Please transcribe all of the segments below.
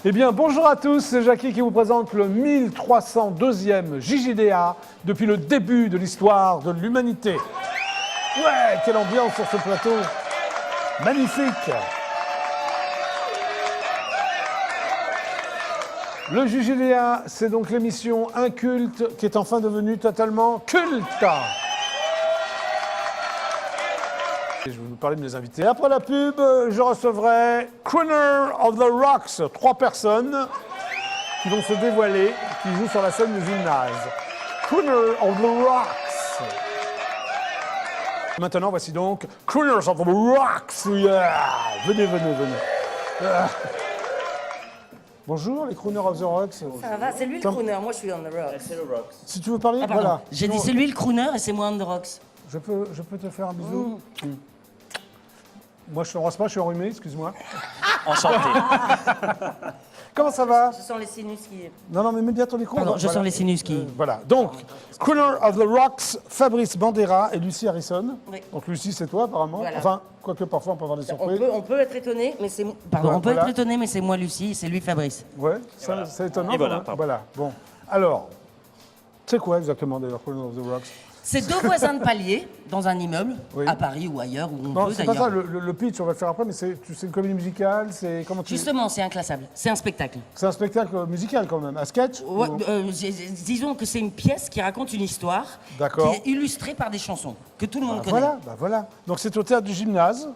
Eh bien, bonjour à tous, c'est Jackie qui vous présente le 1302e JJDA depuis le début de l'histoire de l'humanité. Ouais, quelle ambiance sur ce plateau. Magnifique. Le JJDA, c'est donc l'émission inculte qui est enfin devenue totalement culte. Je vais vous parler de mes invités. Après la pub, je recevrai Crooner of the Rocks, 3 personnes qui vont se dévoiler, qui jouent sur la scène du gymnase. Crooner of the Rocks. Maintenant, voici donc Crooners of the Rocks. Yeah. Venez. Bonjour, les Crooners of the Rocks. Ça va, c'est lui le crooner, moi je suis on the rocks. C'est le Rocks. Si tu veux parler, Ah, pardon. voilà. J'ai dit c'est lui le crooner et c'est moi on the rocks. Je peux te faire un bisou. Moi, je ne t'embrasse pas, je suis enrhumé, excuse-moi. Enchanté. Comment ça va? Je sens les sinus qui... Non, mais mets bien ton micro. Pardon, je sens les sinus qui... Voilà, donc, Crooner of the Rocks, Fabrice Bandera et Lucie Harrison. Oui. Donc Lucie, c'est toi, apparemment. Voilà. Enfin, quoique parfois, on peut avoir des surprises. On peut être étonné, mais c'est... Pardon, Ouais, on peut voilà. être étonné, mais c'est moi Lucie et c'est lui Fabrice. Ouais, ça, c'est étonnant. Et voilà, quand même. pardon. Voilà, bon. Alors, c'est quoi exactement, d'ailleurs, Crooner of the Rocks? C'est 2 voisins de palier dans un immeuble, Oui. à Paris ou ailleurs, où on Non, peut c'est pas ça, d'ailleurs. le pitch, on va le faire après, mais c'est une comédie musicale, c'est... Comment tu... Justement, c'est inclassable. C'est un spectacle. C'est un spectacle musical, quand même, un sketch Ouais, ou- disons que c'est une pièce qui raconte une histoire D'accord. qui est illustrée par des chansons que tout le monde connaît. Voilà. Donc c'est au théâtre du gymnase.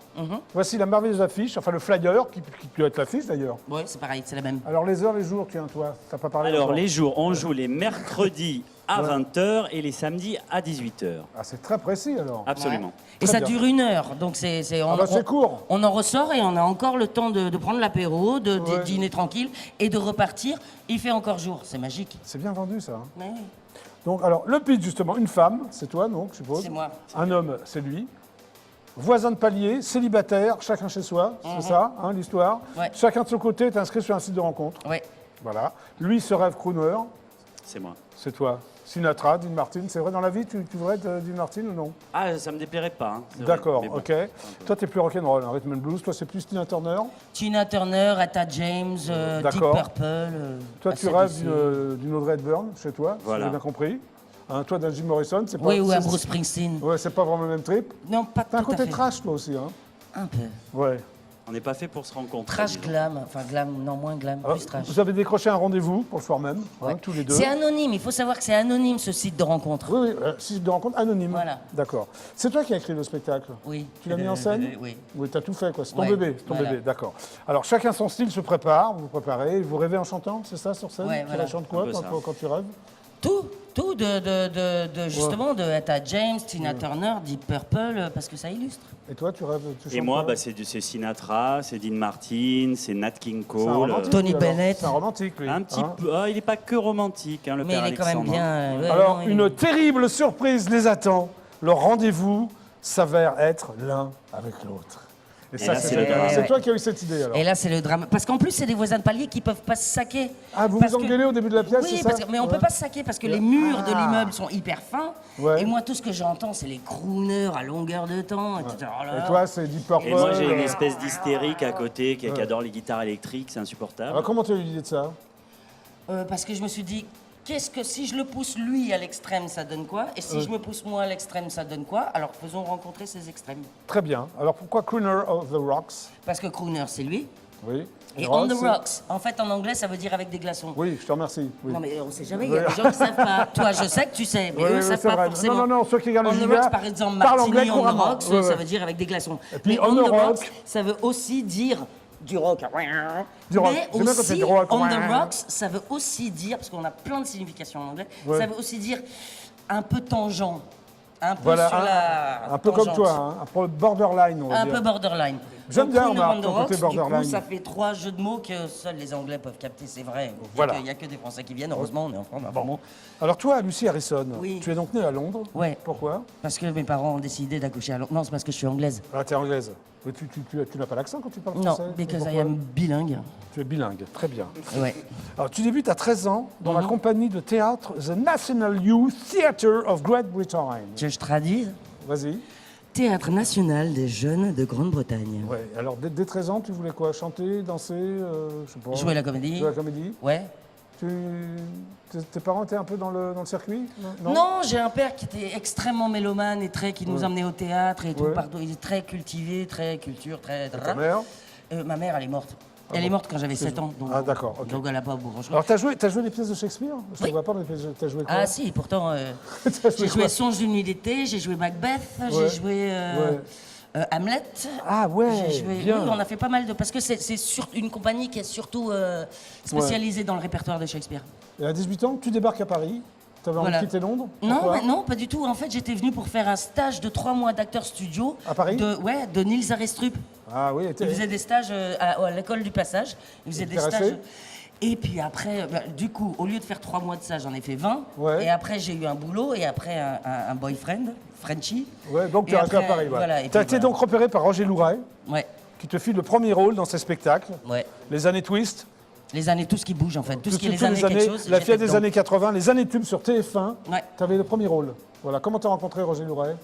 Voici la merveilleuse affiche, enfin le flyer, qui peut être l'affiche d'ailleurs. Ouais, c'est pareil, c'est la même. Alors les heures, les jours, tiens, toi, t'as pas parlé Alors, encore. les jours, on joue les mercredis à 20h et les samedis à 18h. Ah, c'est très précis alors. Absolument. Et Très ça bien. dure 1 heure, donc c'est c'est court. On en ressort et on a encore le temps de prendre l'apéro, de Ouais. dîner tranquille et de repartir. Il fait encore jour, c'est magique. C'est bien vendu ça. Hein. Ouais, oui. Donc alors, le pitch justement, une femme, c'est toi donc, je suppose. C'est moi. Un homme, c'est lui. Voisin de palier, célibataire, chacun chez soi, c'est ça, hein, l'histoire. Ouais. Chacun de son côté est inscrit sur un site de rencontre. Ouais. Voilà. Lui se rêve crooner, C'est moi. c'est toi. Sinatra, Dean Martin, c'est vrai dans la vie, tu voudrais être Dean Martin ou non? Ah, ça me déplairait pas. Hein, c'est vrai. D'accord, Mais bon. ok. Toi, t'es plus rock'n'roll, hein, rhythm and blues. Toi, c'est plus Tina Turner. Tina Turner, Etta James, Deep D'accord. Purple. Toi, tu AC/DC. rêves d'une Audrey Hepburn chez toi, si Voilà. j'ai bien compris. Hein, toi, d'un Jim Morrison, c'est pas... Oui, ou un c'est- Bruce Springsteen. Ouais, c'est pas vraiment le même trip. Non, pas T'as un tout à côté fait. trash, toi aussi, hein. Un peu. Ouais. On n'est pas fait pour se rencontrer. Trash disons. glam, enfin glam, non moins glam, Alors, plus trash. vous avez décroché un rendez-vous pour le soir même, hein, Ouais. tous les deux. C'est anonyme, il faut savoir que c'est anonyme ce site de rencontre. Oui, site de rencontre anonyme. Voilà. D'accord. C'est toi qui as écrit le spectacle. Oui. Tu l'as mis en scène? Oui. Oui, t'as tout fait, quoi. C'est ton Ouais, bébé, c'est ton voilà. bébé, d'accord. Alors, chacun son style se prépare, vous vous préparez, vous rêvez en chantant, c'est ça, sur scène? Ouais, Tu voilà. chantes quoi Un peu ça. quand tu rêves? Tout justement de Etta James, Tina Turner, Deep Purple, parce que ça illustre. Et toi, tu rêves, tu Et chantes moi, quoi? c'est Sinatra, c'est Dean Martin, c'est Nat King C'est un Cole. romantique, Tony lui, alors. Bennett. C'est un romantique, lui. Un petit hein. peu. Ah, il n'est pas que romantique, hein, le Mais père il est quand même Alexandre. bien. ouais, Alors, non, il une est- terrible surprise les attend. Leur rendez-vous s'avère être l'un avec l'autre. Et ça, là, c'est c'est le génial. drame. C'est Ouais. toi qui as eu cette idée, alors. Et là, c'est le drame. Parce qu'en plus, c'est des voisins de palier qui peuvent pas se saquer. Ah, vous Parce vous que- engueulez au début de la pièce, c'est Oui, ça? mais on peut pas se saquer parce que les murs de l'immeuble sont hyper fins. Ouais. Et moi, tout ce que j'entends, c'est les crooners à longueur de temps. etc. Oh là Et là. toi, c'est Deep Purple. Et moi, j'ai une espèce d'hystérique à côté qui adore les guitares électriques, c'est insupportable. Alors, comment tu as eu l'idée de ça? Parce que je me suis dit, qu'est-ce que si je le pousse lui à l'extrême, ça donne quoi? Et si je me pousse moi à l'extrême, ça donne quoi? Alors faisons rencontrer ces extrêmes. Très bien. Alors, pourquoi Crooner of the Rocks? Parce que crooner, c'est lui. Oui. Et on the c'est- rocks, en fait, en anglais, ça veut dire avec des glaçons. Oui, je te remercie. Oui. Non, mais on sait jamais, il y a des gens qui savent pas. Toi, je sais que tu sais, mais Oui, eux oui, ne savent c'est pas vrai. forcément. Non, ceux qui regardent le On the JDA rocks, par exemple, parlent Martini, anglais on the couramment. rocks, Ouais, ça ouais. veut dire avec des glaçons. puis mais on on the the rock. rocks, ça veut aussi dire du rock. Du rock. Mais J'aime bien quand c'est aussi, du rock. on the rocks, ça veut aussi dire, parce qu'on a plein de significations en anglais, Ouais. ça veut aussi dire un peu tangent. Un peu Voilà, sur la un peu comme tangente. toi, hein, un peu borderline, on va Un dire. peu borderline. J'aime Donc, bien, Crooner remarque, on the ton côté Rocks, du borderline. coup, ça fait 3 jeux de mots que seuls les Anglais peuvent capter, c'est vrai. Voilà. Il n'y a que des Français qui viennent, heureusement, on est en France. Bon. Alors toi, Lucy Harrison, Oui. tu es donc née à Londres. Ouais. Pourquoi? Parce que mes parents ont décidé d'accoucher à Londres. Non, c'est parce que je suis anglaise. Ah, tu es anglaise. Mais tu n'as pas l'accent quand tu parles Non, français? because I Pourquoi? am bilingue. Tu es bilingue, très bien. Ouais. Alors tu débutes à 13 ans dans Mhm. la compagnie de théâtre The National Youth Theatre of Great Britain. Je traduis. Vas-y. Théâtre national des jeunes de Grande-Bretagne. Ouais. Alors dès 13 ans, tu voulais quoi? Chanter, danser, je sais pas. Jouer la comédie. Jouer la comédie. Ouais. Tes parents étaient un peu dans le circuit? Non, j'ai un père qui était extrêmement mélomane et qui nous emmenait au théâtre et tout. Ouais. Pardon, il est très cultivé, très culture, très. Ta mère? Ma mère, elle est morte. Elle est morte quand j'avais 7 ans. Donc, Ah, d'accord, ok. Donc elle n'a pas beaucoup changé. Alors t'as joué des pièces de Shakespeare? Je ne Oui. vois pas dans les pièces. T'as joué quoi? Ah si, pourtant, T'as j'ai joué quoi? Songe d'une nuit d'été, j'ai joué Macbeth, Ouais. j'ai joué Ouais. Hamlet. Ah ouais, J'ai joué, bien. oui, on a fait pas mal de... Parce que c'est une compagnie qui est surtout spécialisée dans le répertoire de Shakespeare. Et à 18 ans, tu débarques à Paris. Tu avais envie Voilà. de quitter Londres? Non, Pourquoi? mais non, pas du tout. En fait, j'étais venue pour faire un stage de 3 mois d'acteur studio. À Paris? De Niels Arestrup. Ah oui, Il faisait des stages à l'école du passage. Il faisait des t'es resté? stages. Et puis après, du coup, au lieu de faire 3 mois de ça, j'en ai fait 20. Ouais. Et après, j'ai eu un boulot et après un boyfriend, Frenchie. Ouais, donc tu Et es resté à après, Paris. voilà, et Tu as puis été voilà. donc repéré par Roger Louret, Ouais, qui te file le premier rôle dans ses spectacles, ouais. Les années Twist, Les années, tout ce qui bouge en fait. Tout ce qui est les toutes années quelque chose. la j'étais fièvre des dedans. années 80, les années tubes sur TF1. Ouais. Tu avais le premier rôle. Voilà. Comment tu as rencontré Roger Louret?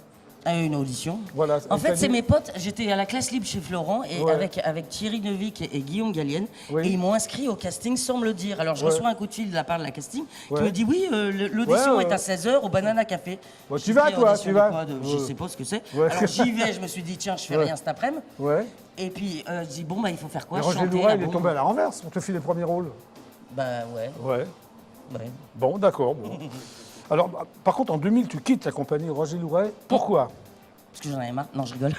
Une audition. Voilà. En il t'a fait, c'est dit- mes potes. J'étais à la classe libre chez Florent et Ouais. avec Thierry Neuvik et Guillaume Gallienne. Oui. Et ils m'ont inscrit au casting sans me le dire. Alors je Ouais. reçois un coup de fil de la part de la casting Ouais. qui me dit oui, l'audition Ouais, est à 16h au Banana Café. Bon, Je tu dis, vas, toi, audition tu de vas. quoi, je Ouais. sais pas ce que c'est. Ouais. Alors j'y vais, je me suis dit tiens, je fais Ouais. rien cet après-midi. Ouais. Et puis je dis bon bah il faut faire quoi? Mais Roger Chanter, Louret, là, il est bon. tombé à la renverse pour te filer le premier rôle. Bah ouais. Ouais. Ouais. Bon, d'accord. Bon. Alors, par contre, en 2000, tu quittes la compagnie Roger Louret. Pourquoi? Parce que j'en avais marre. Non, je rigole.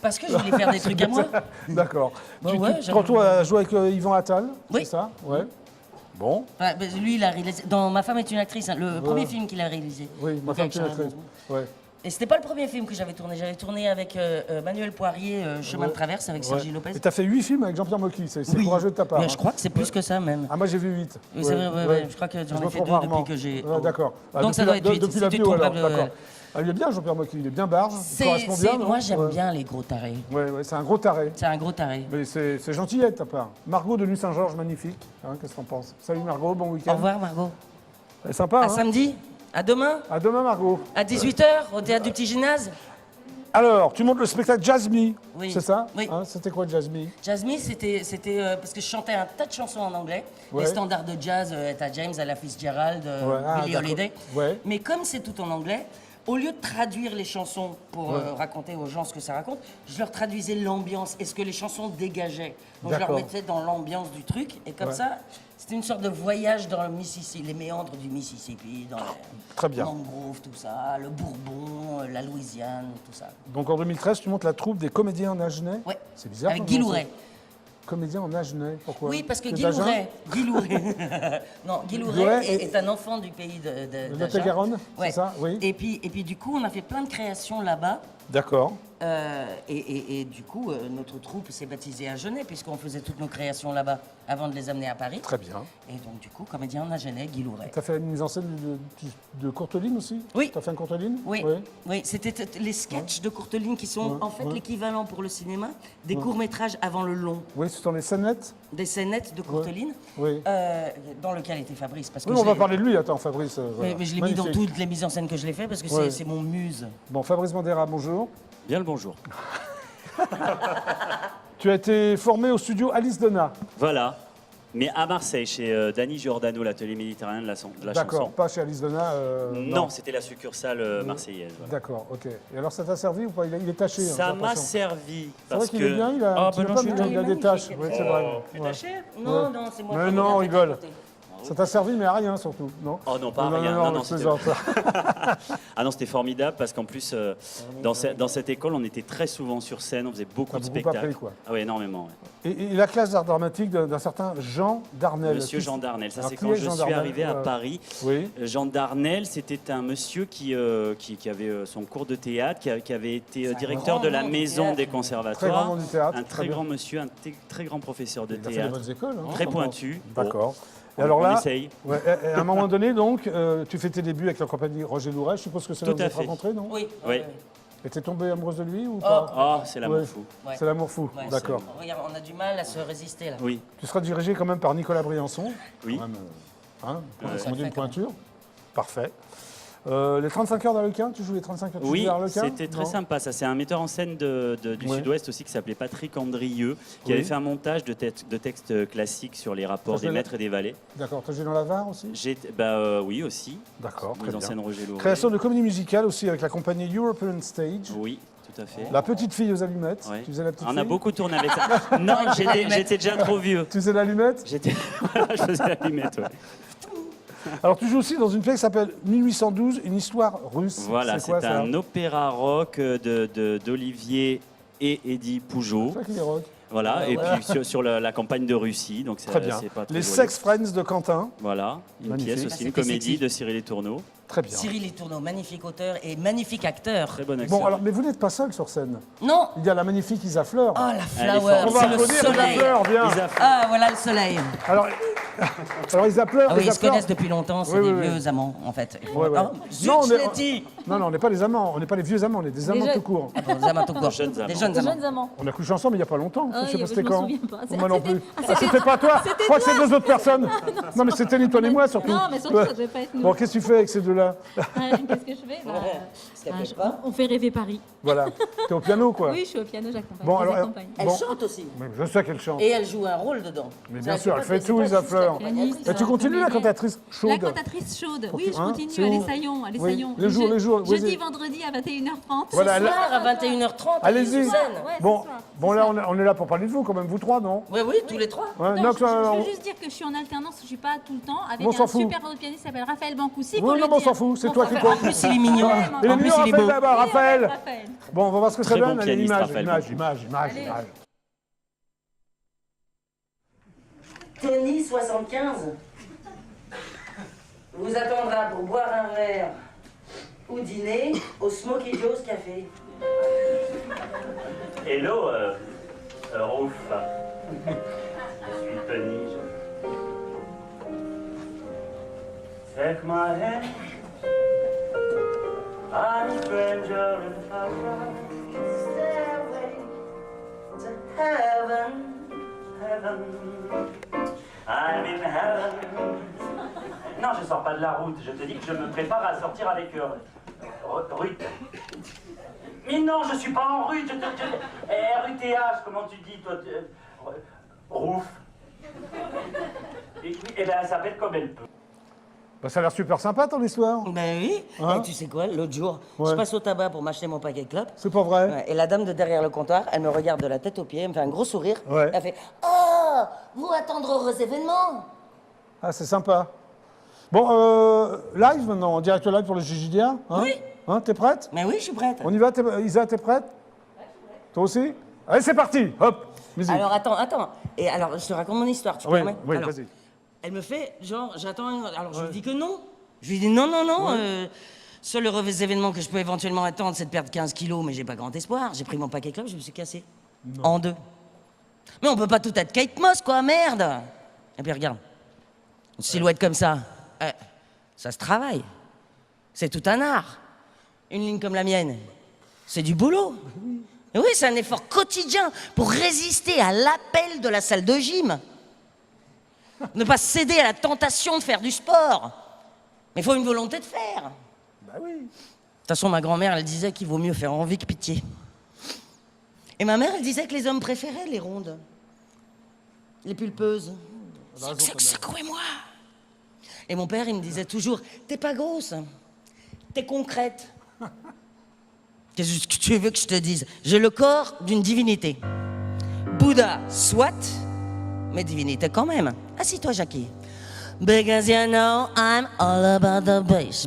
Parce que je voulais faire des trucs à moi. D'accord. Bah tu ouais, te j'avais- retrouves à jouer avec Yvan Attal, Oui. c'est ça? Ouais. Bon. Ouais, bah, lui, il a réalisé. Dans Ma femme est une actrice, hein, le premier film qu'il a réalisé. Oui, ma Donc, femme, avec tu es Charles actrice. Aznavour. Ouais. Et c'était pas le premier film que j'avais tourné. J'avais tourné avec Manuel Poirier, Chemin de traverse, avec Sergi Ouais. Lopez. Et tu as fait 8 films avec Jean-Pierre Mocky, c'est Oui. courageux de ta part. Mais hein. je crois que c'est plus que ça, même. Ah, moi j'ai vu 8. Oui, c'est vrai, ouais. Je crois que j'en ai me fait trompe 2 rarement. depuis que j'ai. Ouais, d'accord. Ah, Donc ça depuis doit être 8. Depuis la Si tu bio te alors, trompes, d'accord. Ah, il est bien Jean-Pierre Mocky, il est bien barge, il correspond bien. non Moi, j'aime Ouais. bien les gros tarés. Ouais, c'est un gros taré. C'est un gros taré. Mais c'est gentillette de ta part. Margot de Nuit-Saint-Georges, magnifique. Hein, qu'est-ce que t'en penses? Salut Margot, bon week-end. Au revoir, Margot. C'est sympa, À hein? samedi. À demain. À demain Margot. À 18h, au théâtre du Petit Gymnase. Alors, tu montes le spectacle Jazz Me, Oui. c'est ça? Oui. Hein, c'était quoi Jazz Me? Jasmine, c'était parce que je chantais un tas de chansons en anglais, Ouais. les standards de jazz, Etta James, Ella Fitzgerald, Ouais, ah, Billie d'accord. Holiday. Ouais. Mais comme c'est tout en anglais, au lieu de traduire les chansons pour raconter aux gens ce que ça raconte, je leur traduisais l'ambiance et ce que les chansons dégageaient. Donc je leur D'accord. mettais dans l'ambiance du truc et comme Ouais. ça, c'était une sorte de voyage dans le Mississippi, les méandres du Mississippi, dans Très bien. les mangroves, tout ça, le Bourbon, la Louisiane, tout ça. Donc en 2013, tu montes la troupe des comédiens en Agenais. Ouais. C'est bizarre. Avec comme Guy nom, Louret. ça. Comédien en Agenais, pourquoi? Oui, parce que C'est Guy d'Agen? Louret. Non, Guy Louret Louret est un enfant du pays de De d'Agen. Lot-et-Garonne, c'est ça? Oui. Et puis du coup, on a fait plein de créations là-bas. D'accord. Et du coup, notre troupe s'est baptisée à Genève, puisqu'on faisait toutes nos créations là-bas avant de les amener à Paris. Très bien. Et donc, du coup, comédien en Agenais, Guy Louret. Tu as fait une mise en scène de Courteline aussi? Oui. Tu as fait une Courteline? Oui, oui, c'était les sketchs de Courteline qui sont en fait l'équivalent pour le cinéma des courts-métrages avant le long, Oui, ce sont les scénettes? des scénettes de Courteline, Oui. dans lequel était Fabrice. Parce que Oui, on je va l'ai- parler de lui, attends, Fabrice. Voilà. mais je l'ai mis dans Magnifique. toutes les mises en scène que je l'ai fait parce que Ouais. c'est mon muse. Bon, Fabrice Bandera, bonjour. Bien le bonjour. Tu as été formé au studio Alice Donna. Voilà. Mais à Marseille, chez Danny Giordano, l'atelier méditerranéen de la D'accord, chanson. pas chez Alice Donna. Non, c'était la succursale marseillaise. voilà. D'accord, ok. Et alors ça t'a servi ou pas? Il est taché. hein, Ça j'ai m'a l'impression. servi. C'est vrai Parce qu'il est bien, il a Ah, un petit bah non, peu, je suis mais il a des magnifique. taches. Oui, c'est vrai. C'est Ouais. taché Non, Ouais. non, c'est moi Mais qui non, l'ai on rigole. raconté. Ça t'a servi, mais à rien surtout, non? Oh non, pas à rien. Non, c'était... Ah non, c'était formidable parce qu'en plus, dans cette école, on était très souvent sur scène, on faisait beaucoup de spectacles. Appris, quoi. Ah oui, énormément. Ouais. Et la classe d'art dramatique d'un certain Jean Darnel. Monsieur Jean Darnel, ça Alors, c'est qui quand est je Jean suis Darnel arrivé à Paris. Oui. Jean Darnel, c'était un monsieur qui avait son cours de théâtre, qui avait été directeur de la maison des conservatoires. Très grand monde du théâtre. Un très grand monsieur, un très grand professeur de Il a fait théâtre. des bonnes écoles. Hein, Très pointu. D'accord. Et On alors là, essaye. ouais, à un moment donné, donc, tu fais tes débuts avec la compagnie Roger Louret. Je suppose que c'est là où vous êtes rencontrés, non? Oui. Oui. Et t'es tombée amoureuse de lui ou pas? Oh, c'est l'amour Ouais. fou. Ouais. C'est l'amour fou, Ouais, d'accord. Regarde, on a du mal à se résister là. Oui. Tu seras dirigé quand même par Nicolas Briançon. Oui. Quand même, hein, ça on dit une fait quand même. pointure. Parfait. Les 35 heures d'Arlequin, tu joues les 35 heures Oui, d'Arlequin? c'était très sympa. Ça, c'est un metteur en scène du Ouais. Sud-Ouest aussi qui s'appelait Patrick Andrieux, qui Oui. avait fait un montage de textes classiques sur les rapports Ça, des je maîtres et des valets. D'accord. T'as joué dans la VAR aussi? Oui, aussi. D'accord, très Mise en bien. scène Roger Louret. Création de comédie musicale aussi avec la compagnie European Stage. Oui, tout à fait. La petite fille aux allumettes. Ouais. Tu faisais la petite On fille? a beaucoup tourné avec ça. Non, j'étais déjà trop vieux. Tu faisais l'allumette? Voilà, je faisais la limette, ouais. Alors tu joues aussi dans une pièce qui s'appelle 1812, une histoire russe. Voilà, c'est quoi, c'est ça? un opéra rock d'Olivier et Eddie Pougeot. C'est toi qui les rock. Voilà, et puis sur la campagne de Russie. Donc Très bien. c'est pas très Les joli. Sex Friends de Quentin. Voilà, une Magnifique. pièce Ah, aussi, une c'était comédie sexy. de Cyril Letourneau. Très bien. Cyril Letourneau, magnifique auteur et magnifique acteur. Très bon acteur. Bon, alors, mais vous n'êtes pas seul sur scène. Non. Il y a la magnifique Isa Fleur. Oh la Elle est flower, forte. On va c'est le applaudir Isa soleil. Fleur, viens. Isa Fleur. Ah voilà le soleil. Alors, Isa Fleur. Ah oui, Isa ils se Fleur- connaissent depuis longtemps, c'est Oui, des oui, oui. vieux amants en fait. Ouais, ouais. Oh, zut, Non, on je est- l'ai dit. Non, on n'est pas les amants, on n'est pas les vieux amants, on est des amants jeunes. tout court. Ah bon, des amants tout court. Jeunes amants. Des jeunes Des amants. jeunes amants. On a couché ensemble il n'y a pas longtemps. Ah je sais oui, pas je c'était m'en quand. souviens pas. Moi non C'était- plus. ah, Ah, c'était pas toi. Je crois que c'est deux autres personnes. Non, mais c'était ni toi ni moi surtout. Non, mais surtout, Ouais. ça devait pas être nous. Bon, qu'est-ce que tu fais avec ces deux-là? Qu'est-ce que je fais on fait rêver Paris. Voilà. T'es au piano, quoi. Oui, je suis au piano, j'accompagne. Bon, je les alors, accompagne. Elle Bon. chante aussi. Mais je sais qu'elle chante. Et elle joue un rôle dedans. Mais Ça, bien sûr, c'est elle pas- fait c'est tout, pas Isa juste Fleur. Pianiste, Et tu continues la comédienne. cantatrice La chaude. cantatrice chaude. Oui, je Hein, continue c'est à où l'Essaillon. À l'Essaillon. les jours, Jeudi, vas-y. vendredi à 21h30. Voilà, Ce là- soir à 21h30. Allez-y. sur scène. Ouais, ce Bon, soir, bon ce là, soir. on est là pour parler de vous, quand même, vous trois, non? Oui, oui, tous les trois. Ouais, Non, non, je on- veux juste dire que je suis en alternance, je suis pas tout le temps, avec On s'en un fout. super pianiste qui s'appelle Raphaël Bancoussi. Oui, non, mais on s'en fout, c'est toi qui compte. En plus, il est mignon. Il est En plus, mignon, il est beau. Raphaël, là-bas, Raphaël. Raphaël. Bon, on va voir ce que ça Très bon donne. Allez, pianiste, image, Raphaël image, Bancoussi. image. Allez. Tony, 75, vous attendra pour boire un verre ou dîner au Smoky Joe's Café. Hello, Rouf. Je suis Tony. Take my hand. I'm a stranger in paradise. Stairway to heaven. Heaven. I'm in heaven. Non, je sors pas de la route. Je te dis que je me prépare à sortir avec Ruth. Mais non, je suis pas en Ruth. RUTH, comment tu dis, toi Rouf. Et ben, elle s'appelle comme elle peut. Bah, ça a l'air super sympa, ton histoire. Ben oui. Hein? Et tu sais quoi, l'autre jour, Ouais. je passe au tabac pour m'acheter mon paquet de clopes. C'est pas vrai? Ouais, et la dame de derrière le comptoir, elle me regarde de la tête aux pieds, elle me fait un gros sourire. Ouais. Elle fait « Oh, vous attendre heureux événement Ah, c'est sympa. Bon, live maintenant, en direct live pour le JJDA. Hein? Oui. Hein, t'es prête? ?» Mais oui, je suis prête. On y va, Isa, t'es prête? Toi aussi? Allez, c'est parti! Hop! Musique. Alors attends. Et alors, je te raconte mon histoire, tu oui, permets oui, Alors, vas-y. elle me fait, genre, j'attends. Alors, je lui dis que non. Je lui dis non. Seul heureux événement que je peux éventuellement attendre, c'est de perdre 15 kilos, mais j'ai pas grand espoir. J'ai pris mon paquet de clopes, je me suis cassé. En deux. Mais on peut pas tout être Kate Moss, quoi, merde! Et puis regarde, une silhouette comme ça, ça se travaille. C'est tout un art. Une ligne comme la mienne, c'est du boulot. Et oui, c'est un effort quotidien pour résister à l'appel de la salle de gym. Ne pas céder à la tentation de faire du sport. Mais il faut une volonté de faire. Bah oui. De toute façon, ma grand-mère, elle disait qu'il vaut mieux faire envie que pitié. Et ma mère, elle disait que les hommes préféraient les rondes. Les pulpeuses. Secouez-moi. Et mon père, il me disait toujours, t'es pas grosse, t'es concrète. Qu'est-ce que tu veux que je te dise? J'ai le corps d'une divinité. Bouddha, soit, mais divinité quand même. Assis-toi, Jackie. Because you know I'm all about the bass,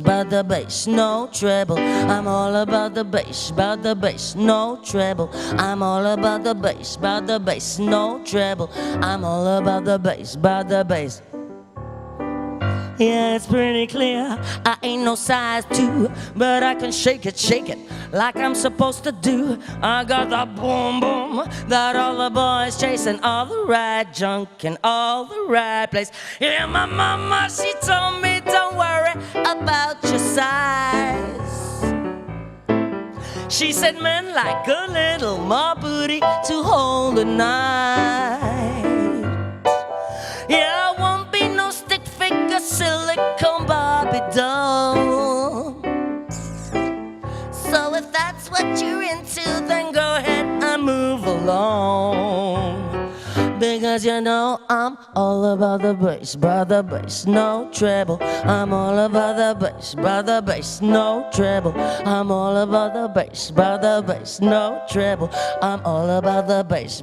no treble. I'm all about the bass, no treble. I'm all about the bass, no treble. I'm all about the bass. Yeah, it's pretty clear, I ain't no size 2, but I can shake it, like I'm supposed to do. I got the boom boom that all the boys chasing, all the right junk in all the right place. Yeah, my mama, she told me don't worry about your size. She said men like a little more booty to hold a night. Yeah, I won't be no stick figure silicone Barbie doll. So if that's what you're into, then go ahead and move along. Because you know I'm all about the bass, no treble. I'm all about the bass, no treble. I'm all about the bass, no treble. I'm all about the bass.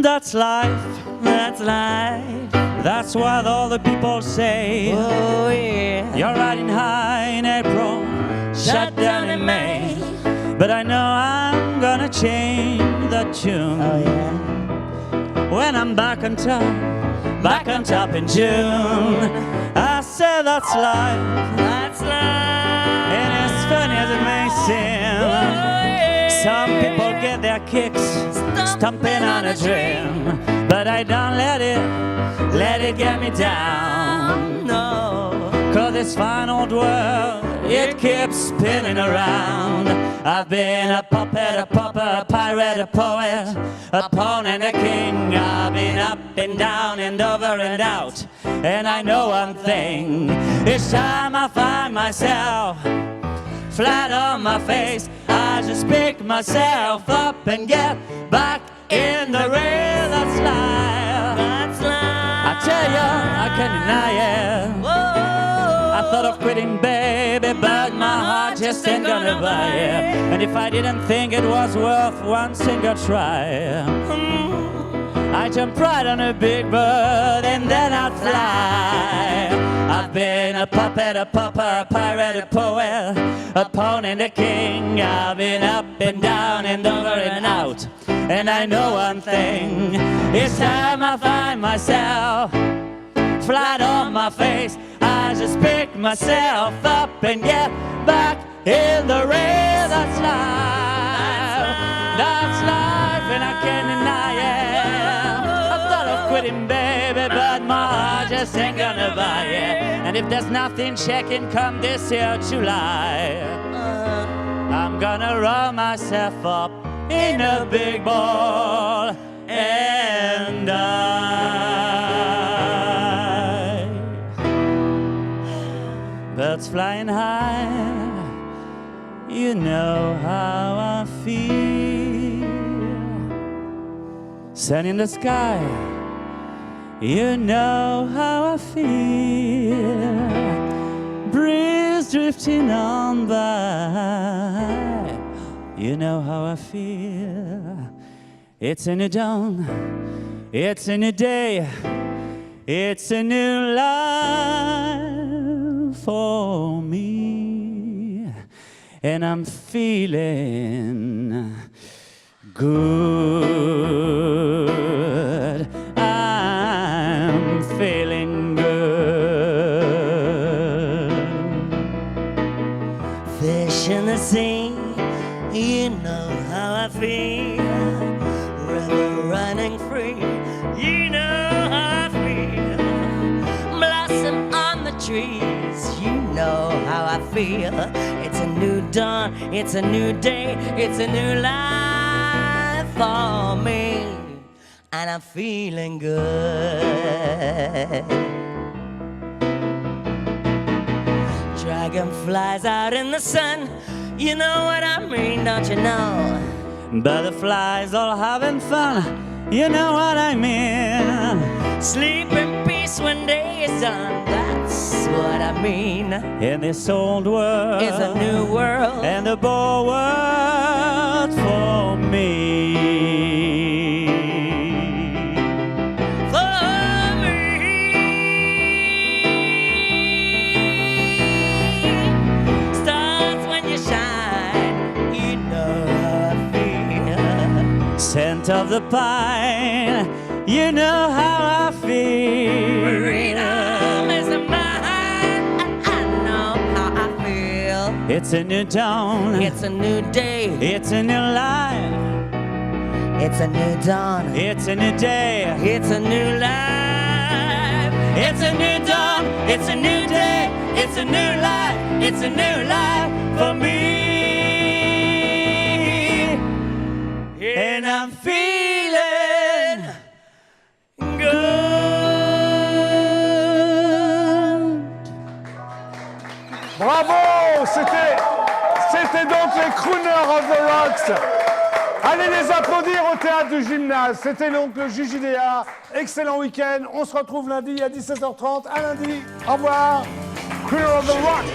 That's life, That's life. that's what all the people say. Oh yeah. You're riding high in April, shut down in May. But I know I'm gonna change the tune. Oh yeah. When I'm back on top in June. I said that's life, That's life. and as funny as it may seem, some people get their kicks stomping on a dream. But I don't let it get me down. No. 'Cause this fine old world, it keeps spinning around. I've been a puppet, a pauper, a pirate, a poet, a pawn and a king. I've been up and down and over and out. And I know one thing, each time I find myself flat on my face, I just pick myself up and get back in the rail. That's life. That's life. I tell you, I can't deny it. Whoa. I thought of quitting, baby, but my heart just ain't gonna buy it. And if I didn't think it was worth one single try, I jump right on a big bird and then I'd fly. I've been a puppet, a pauper, a pirate, a poet, a pawn and a king. I've been up and down and over and out. And I know one thing, each time I find myself flat on my face, I just pick myself up and get back in the race. That's life, that's life, and I can't deny it. I thought of quitting, baby, but my heart just ain't gonna buy it. And if there's nothing checking come this year July, I'm gonna roll myself up in a big ball and die. Birds flying high, you know how I feel. Sun in the sky, you know how I feel. Breeze drifting on by, you know how I feel. It's a new dawn, it's a new day, it's a new life for me. And I'm feeling good. I'm feeling good. Fish in the sea, you know how I feel. River running free, you know how I feel. Blossom on the trees, you know how I feel. It's a new dawn, it's a new day, it's a new life for me. And I'm feeling good. Dragonflies out in the sun, you know what I mean, don't you know? Butterflies all having fun, you know what I mean. Sleep in peace when day is done, that's what I mean. In this old world, It's a new world. and a bold world for me. scent of the pine. You know how I feel. Freedom is mine, and I know how I feel. It's a new dawn. It's a new day. It's a new life. It's a new dawn. It's a new day. It's a new life. It's a new dawn. It's a new day. It's a new life. It's a new life for me. And I'm feeling good. Bravo! C'était donc les Crooners of the Rocks. Allez les applaudir au théâtre du Gymnase. C'était donc le JJDA. Excellent week-end. On se retrouve lundi à 17h30. À lundi. Au revoir. Crooner of the Rocks.